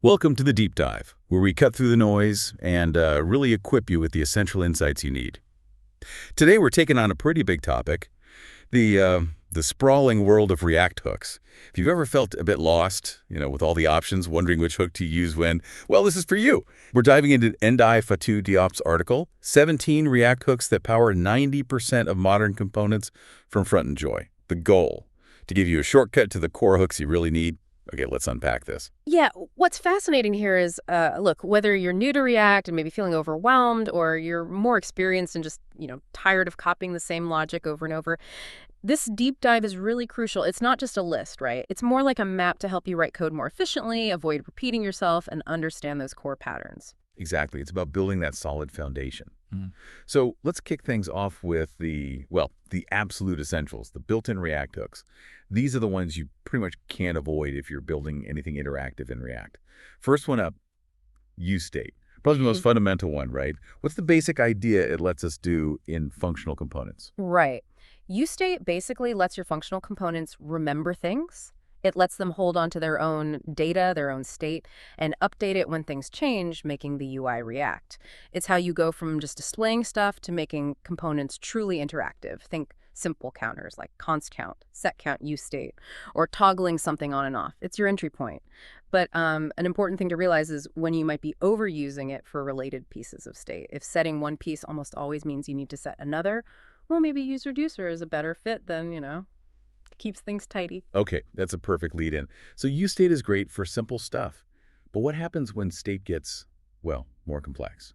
Welcome to the Deep Dive, where we cut through the noise and really equip you with the essential insights you need. Today we're taking on a pretty big topic, the sprawling world of React hooks. If you've ever felt a bit lost, with all the options, wondering which hook to use when, well, this is for you. We're diving into Endai Fatou Diop's article, 17 React hooks that power 90% of modern components from Frontend Joy. The goal, to give you a shortcut to the core hooks you really need. Okay, let's unpack this. Yeah, what's fascinating here is, look, whether you're new to React and maybe feeling overwhelmed, or you're more experienced and just, tired of copying the same logic over and over, this deep dive is really crucial. It's not just a list, right? It's more like a map to help you write code more efficiently, avoid repeating yourself, and understand those core patterns. Exactly. It's about building that solid foundation. So let's kick things off with the absolute essentials, the built-in React hooks. These are the ones you pretty much can't avoid if you're building anything interactive in React. First one up, useState. Probably the most fundamental one, right? What's the basic idea it lets us do in functional components? Right. useState basically lets your functional components remember things. It lets them hold on to their own data, their own state, and update it when things change, making the UI react. It's how you go from just displaying stuff to making components truly interactive. Think simple counters like const count, set count, useState, or toggling something on and off. It's your entry point. But an important thing to realize is when you might be overusing it for related pieces of state. If setting one piece almost always means you need to set another, well, maybe useReducer is a better fit than, keeps things tidy. Okay, that's a perfect lead in. So useState is great for simple stuff. But what happens when state gets, well, more complex?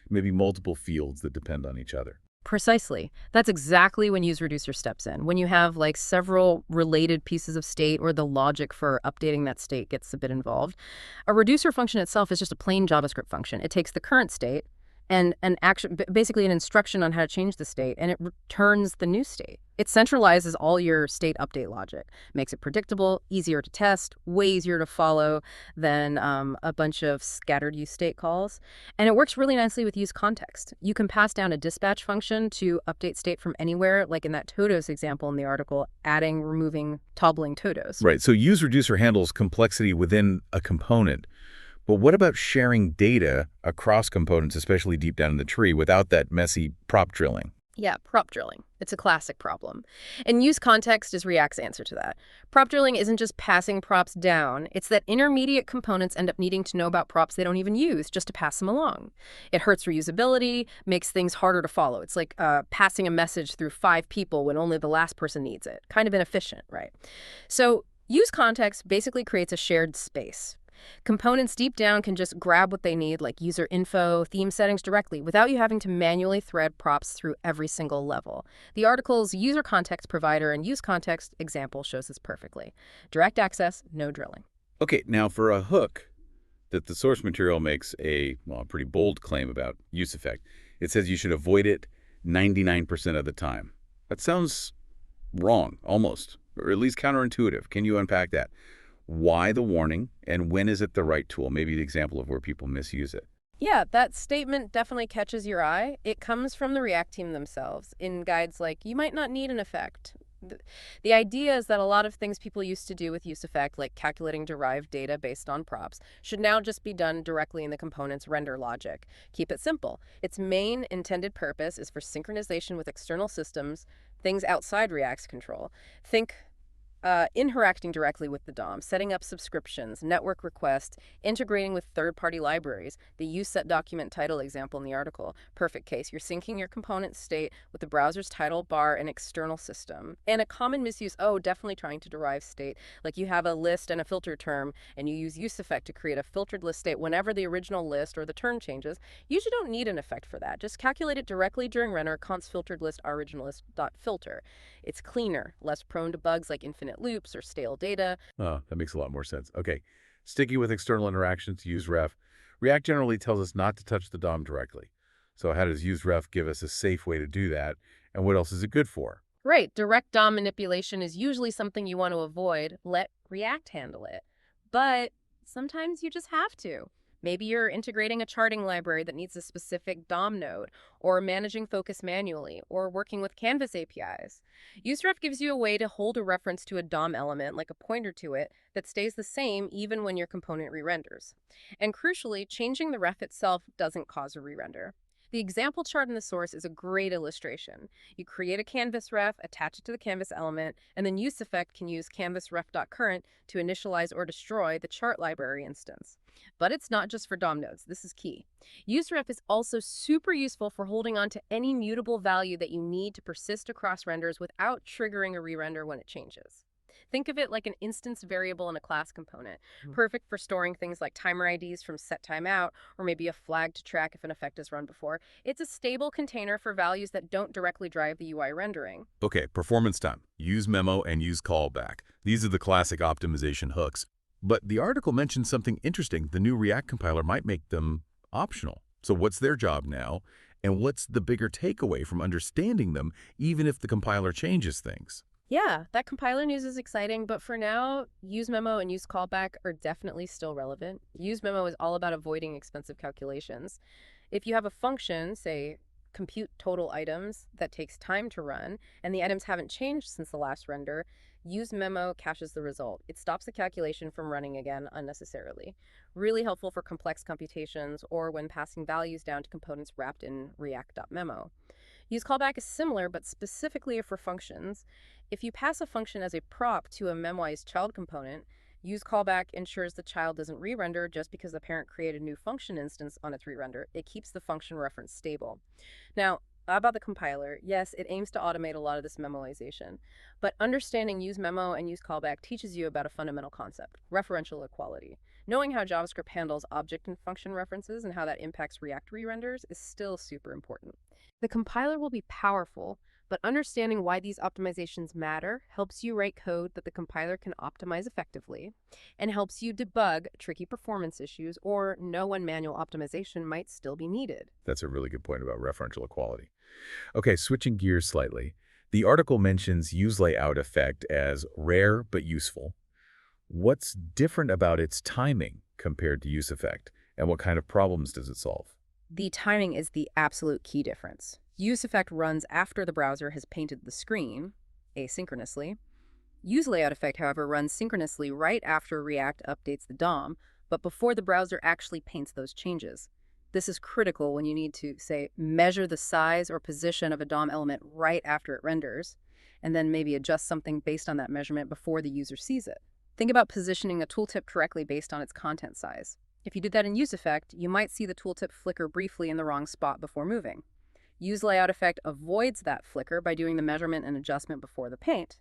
Maybe multiple fields that depend on each other. Precisely. That's exactly when useReducer steps in. When you have several related pieces of state or the logic for updating that state gets a bit involved. A reducer function itself is just a plain JavaScript function. It takes the current state and basically an instruction on how to change the state, and it returns the new state. It centralizes all your state update logic, makes it predictable, easier to test, way easier to follow than a bunch of scattered useState calls. And it works really nicely with useContext. You can pass down a dispatch function to update state from anywhere, like in that Todos example in the article, adding, removing, toggling Todos. Right, so useReducer handles complexity within a component. But what about sharing data across components, especially deep down in the tree, without that messy prop drilling? Yeah, prop drilling. It's a classic problem. And useContext is React's answer to that. Prop drilling isn't just passing props down. It's that intermediate components end up needing to know about props they don't even use just to pass them along. It hurts reusability, makes things harder to follow. It's like passing a message through 5 people when only the last person needs it. Kind of inefficient, right? So useContext basically creates a shared space. Components deep down can just grab what they need, like user info, theme settings directly, without you having to manually thread props through every single level. The article's user context provider and useContext example shows this perfectly. Direct access, no drilling. Okay, now for a hook that the source material makes a pretty bold claim about useEffect. It says you should avoid it 99% of the time. That sounds wrong, almost, or at least counterintuitive. Can you unpack that? Why the warning, and when is it the right tool? Maybe the example of where people misuse it. Yeah, that statement definitely catches your eye. It comes from the React team themselves in guides like, you might not need an effect. The idea is that a lot of things people used to do with useEffect, like calculating derived data based on props, should now just be done directly in the component's render logic. Keep it simple. Its main intended purpose is for synchronization with external systems, things outside React's control. Think interacting directly with the DOM, setting up subscriptions, network requests, integrating with third-party libraries. The useSetDocumentTitle example in the article, perfect case. You're syncing your component state with the browser's title bar and external system. And a common misuse, definitely trying to derive state. Like you have a list and a filter term, and you use useEffect to create a filtered list state whenever the original list or the term changes. You usually don't need an effect for that. Just calculate it directly during render, const filtered list original list dot filter. It's cleaner, less prone to bugs like infinite loops or stale data. Oh, that makes a lot more sense. Okay, sticking with external interactions, useRef. React generally tells us not to touch the DOM directly. So how does useRef give us a safe way to do that? And what else is it good for? Right, direct DOM manipulation is usually something you want to avoid. Let React handle it. But sometimes you just have to. Maybe you're integrating a charting library that needs a specific DOM node, or managing focus manually, or working with Canvas APIs. useRef gives you a way to hold a reference to a DOM element, like a pointer to it, that stays the same even when your component re-renders. And crucially, changing the ref itself doesn't cause a re-render. The example chart in the source is a great illustration. You create a canvas ref, attach it to the canvas element, and then useEffect can use canvasRef.current to initialize or destroy the chart library instance. But it's not just for DOM nodes. This is key. useRef is also super useful for holding on to any mutable value that you need to persist across renders without triggering a re-render when it changes. Think of it like an instance variable in a class component, perfect for storing things like timer IDs from setTimeout, or maybe a flag to track if an effect is run before. It's a stable container for values that don't directly drive the UI rendering. Okay, performance time. useMemo and useCallback. These are the classic optimization hooks. But the article mentions something interesting. The new React compiler might make them optional. So what's their job now? And what's the bigger takeaway from understanding them, even if the compiler changes things? Yeah, that compiler news is exciting, but for now, useMemo and useCallback are definitely still relevant. useMemo is all about avoiding expensive calculations. If you have a function, say compute total items, that takes time to run, and the items haven't changed since the last render, useMemo caches the result. It stops the calculation from running again unnecessarily. Really helpful for complex computations or when passing values down to components wrapped in React.memo. useCallback is similar, but specifically for functions. If you pass a function as a prop to a memoized child component, useCallback ensures the child doesn't re-render just because the parent created a new function instance on its re-render. It keeps the function reference stable. Now, about the compiler, yes, it aims to automate a lot of this memoization, but understanding useMemo and useCallback teaches you about a fundamental concept, referential equality. Knowing how JavaScript handles object and function references and how that impacts React re-renders is still super important. The compiler will be powerful, but understanding why these optimizations matter helps you write code that the compiler can optimize effectively and helps you debug tricky performance issues or know when manual optimization might still be needed. That's a really good point about referential equality. Okay, switching gears slightly. The article mentions useLayoutEffect as rare but useful. What's different about its timing compared to useEffect, and what kind of problems does it solve? The timing is the absolute key difference. useEffect runs after the browser has painted the screen, asynchronously. useLayoutEffect, however, runs synchronously right after React updates the DOM, but before the browser actually paints those changes. This is critical when you need to, say, measure the size or position of a DOM element right after it renders, and then maybe adjust something based on that measurement before the user sees it. Think about positioning a tooltip correctly based on its content size. If you did that in useEffect, you might see the tooltip flicker briefly in the wrong spot before moving. useLayoutEffect avoids that flicker by doing the measurement and adjustment before the paint,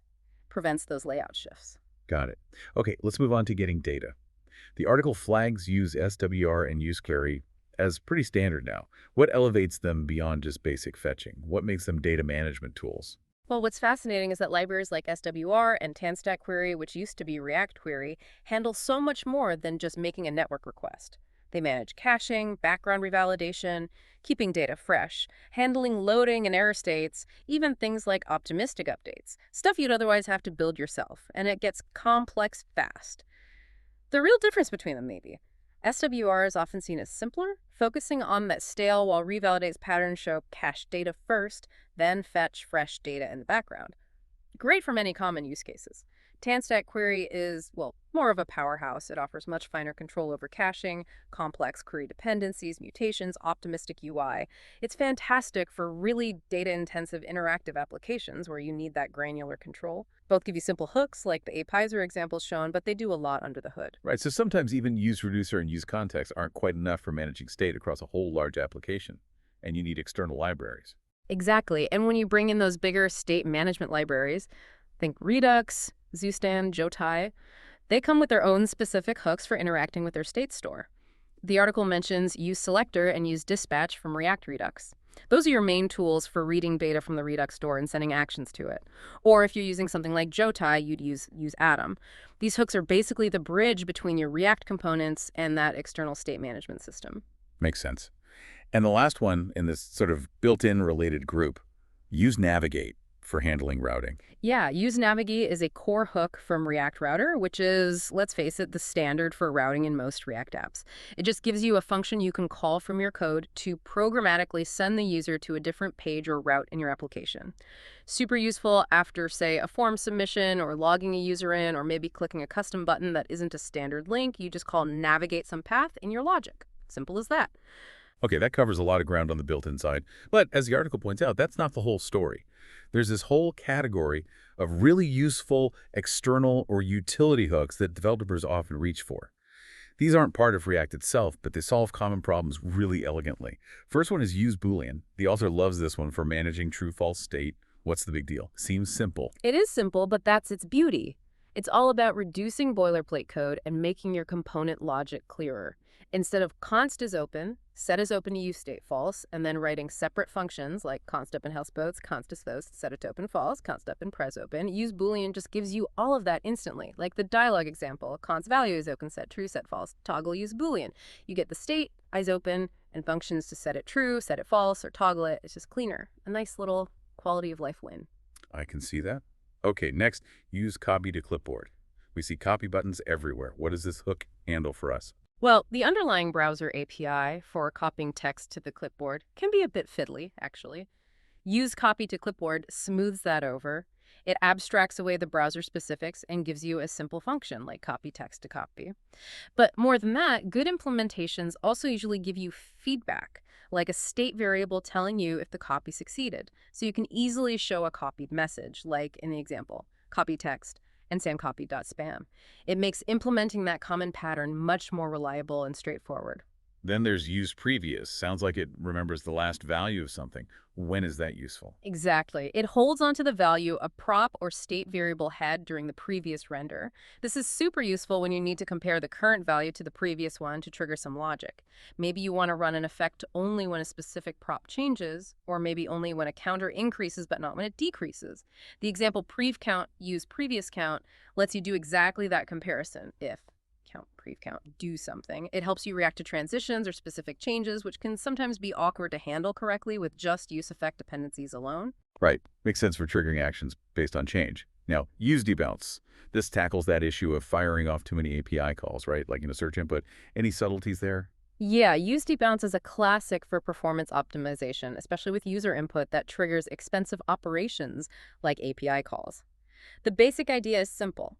prevents those layout shifts. Got it. Okay, let's move on to getting data. The article flags useSWR and useQuery as pretty standard now. What elevates them beyond just basic fetching? What makes them data management tools? Well, what's fascinating is that libraries like SWR and TanStackQuery, which used to be React Query, handle so much more than just making a network request. They manage caching, background revalidation, keeping data fresh, handling loading and error states, even things like optimistic updates, stuff you'd otherwise have to build yourself, and it gets complex fast. The real difference between them, maybe. SWR is often seen as simpler, focusing on that stale while revalidates patterns show cache data first, then fetch fresh data in the background. Great for many common use cases. TanStackQuery is, well, more of a powerhouse. It offers much finer control over caching, complex query dependencies, mutations, optimistic UI. It's fantastic for really data-intensive interactive applications where you need that granular control. Both give you simple hooks like the memoizes examples shown, but they do a lot under the hood. Right, so sometimes even useReducer and useContext aren't quite enough for managing state across a whole large application, and you need external libraries. Exactly, and when you bring in those bigger state management libraries, think Redux, Zustan, Jotai, they come with their own specific hooks for interacting with their state store. The article mentions useSelector and useDispatch from React Redux. Those are your main tools for reading data from the Redux store and sending actions to it. Or if you're using something like Jotai, you'd use useAtom. These hooks are basically the bridge between your React components and that external state management system. Makes sense. And the last one in this sort of built-in related group, useNavigate for handling routing. Yeah, useNavigate is a core hook from React Router, which is, let's face it, the standard for routing in most React apps. It just gives you a function you can call from your code to programmatically send the user to a different page or route in your application. Super useful after, say, a form submission or logging a user in or maybe clicking a custom button that isn't a standard link. You just call navigate some path in your logic. Simple as that. Okay, that covers a lot of ground on the built-in side. But as the article points out, that's not the whole story. There's this whole category of really useful external or utility hooks that developers often reach for. These aren't part of React itself, but they solve common problems really elegantly. First one is useBoolean. The author loves this one for managing true-false state. What's the big deal? Seems simple. It is simple, but that's its beauty. It's all about reducing boilerplate code and making your component logic clearer. Instead of const is open, set is open to useState false, and then writing separate functions like const open houseboats, const is those, set it to open false, const open pres open, useBoolean just gives you all of that instantly. Like the dialog example, const value is open, set true, set false, toggle useBoolean. You get the state, is open, and functions to set it true, set it false, or toggle it. It's just cleaner. A nice little quality of life win. I can see that. Okay, next, use copy to clipboard. We see copy buttons everywhere. What does this hook handle for us? Well, the underlying browser API for copying text to the clipboard can be a bit fiddly, actually. Use copy to clipboard smooths that over. It abstracts away the browser specifics and gives you a simple function like copy text to copy. But more than that, good implementations also usually give you feedback, like a state variable telling you if the copy succeeded. So you can easily show a copied message, like in the example, copy text and samcopy.spam. It makes implementing that common pattern much more reliable and straightforward. Then there's use previous. Sounds like it remembers the last value of something. When is that useful? Exactly. It holds onto the value a prop or state variable had during the previous render. This is super useful when you need to compare the current value to the previous one to trigger some logic. Maybe you want to run an effect only when a specific prop changes, or maybe only when a counter increases but not when it decreases. The example prev count use previous count lets you do exactly that comparison if count, prev count, do something. It helps you react to transitions or specific changes, which can sometimes be awkward to handle correctly with just useEffect dependencies alone. Right. Makes sense for triggering actions based on change. Now, useDebounce. This tackles that issue of firing off too many API calls, right? Like in a search input. Any subtleties there? Yeah, useDebounce is a classic for performance optimization, especially with user input that triggers expensive operations like API calls. The basic idea is simple.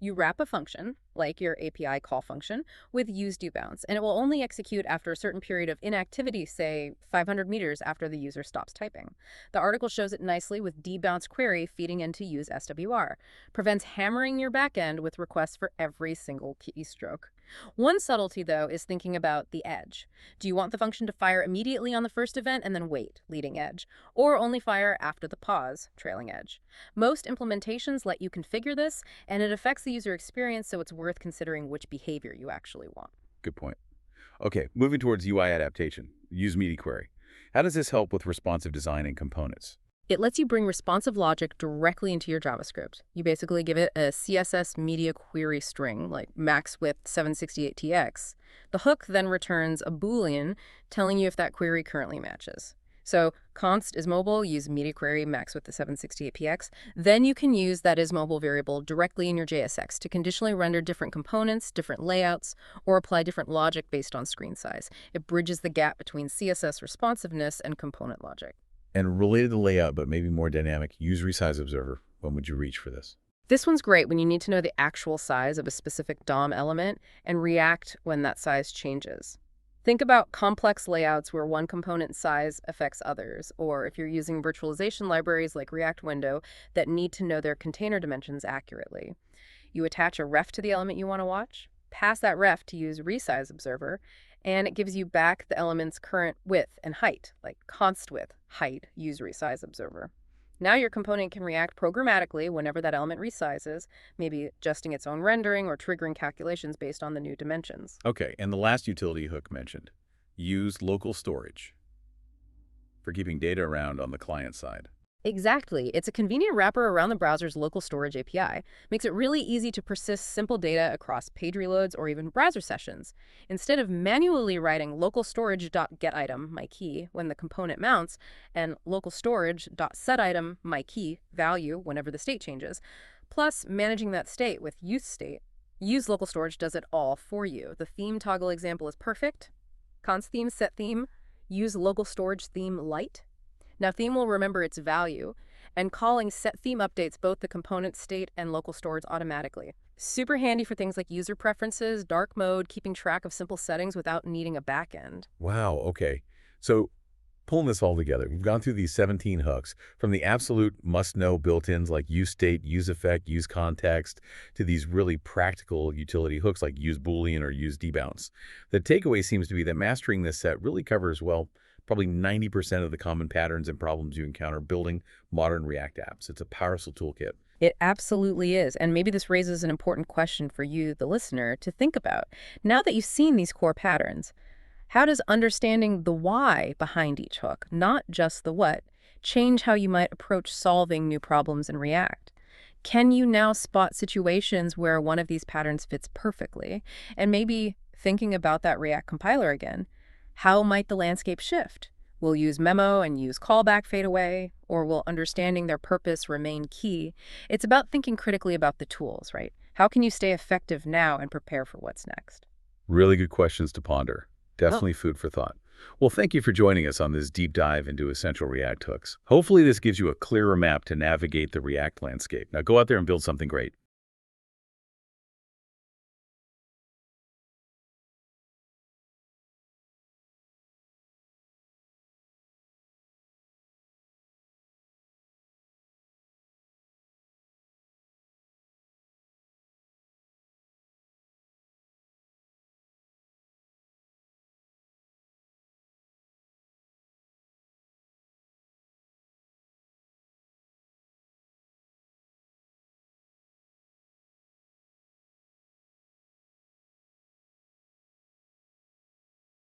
You wrap a function, like your API call function, with useDebounce, and it will only execute after a certain period of inactivity, say 500 meters after the user stops typing. The article shows it nicely with debounce query feeding into useSWR. Prevents hammering your backend with requests for every single keystroke. One subtlety, though, is thinking about the edge. Do you want the function to fire immediately on the first event and then wait, leading edge, or only fire after the pause, trailing edge? Most implementations let you configure this, and it affects the user experience, so it's worth considering which behavior you actually want. Good point. Okay, moving towards UI adaptation. Use media query. How does this help with responsive design and components? It lets you bring responsive logic directly into your JavaScript. You basically give it a CSS media query string, like max width 768tx. The hook then returns a Boolean telling you if that query currently matches. So const is mobile, use media query max width 768px. Then you can use that is mobile variable directly in your JSX to conditionally render different components, different layouts, or apply different logic based on screen size. It bridges the gap between CSS responsiveness and component logic. And related to layout, but maybe more dynamic, use resize observer. When would you reach for this? This one's great when you need to know the actual size of a specific DOM element and react when that size changes. Think about complex layouts where one component size affects others, or if you're using virtualization libraries like React Window that need to know their container dimensions accurately. You attach a ref to the element you want to watch, pass that ref to use resize observer, and it gives you back the element's current width and height, like const width, height, use resize observer. Now your component can react programmatically whenever that element resizes, maybe adjusting its own rendering or triggering calculations based on the new dimensions. Okay, and the last utility hook mentioned, use local storage for keeping data around on the client side. Exactly. It's a convenient wrapper around the browser's local storage API. Makes it really easy to persist simple data across page reloads or even browser sessions. Instead of manually writing localstorage.getItem, my key, when the component mounts, and localstorage.setItem, my key, value, whenever the state changes, plus managing that state with useState, useLocalStorage does it all for you. The theme toggle example is perfect. Const theme, set theme, use local storage theme light. Now, theme will remember its value, and calling set theme updates both the component state and local storage automatically. Super handy for things like user preferences, dark mode, keeping track of simple settings without needing a backend. Wow, okay. So pulling this all together, we've gone through these 17 hooks, from the absolute must-know built-ins like useState, useEffect, useContext, to these really practical utility hooks like useBoolean or useDebounce. The takeaway seems to be that mastering this set really covers, well, probably 90% of the common patterns and problems you encounter building modern React apps. It's a powerful toolkit. It absolutely is, and maybe this raises an important question for you, the listener, to think about. Now that you've seen these core patterns, how does understanding the why behind each hook, not just the what, change how you might approach solving new problems in React? Can you now spot situations where one of these patterns fits perfectly? And maybe thinking about that React compiler again, how might the landscape shift? Will useMemo and useCallback fade away? Or will understanding their purpose remain key? It's about thinking critically about the tools, right? How can you stay effective now and prepare for what's next? Really good questions to ponder. Oh, Definitely food for thought. Well, thank you for joining us on this deep dive into essential React hooks. Hopefully this gives you a clearer map to navigate the React landscape. Now go out there and build something great.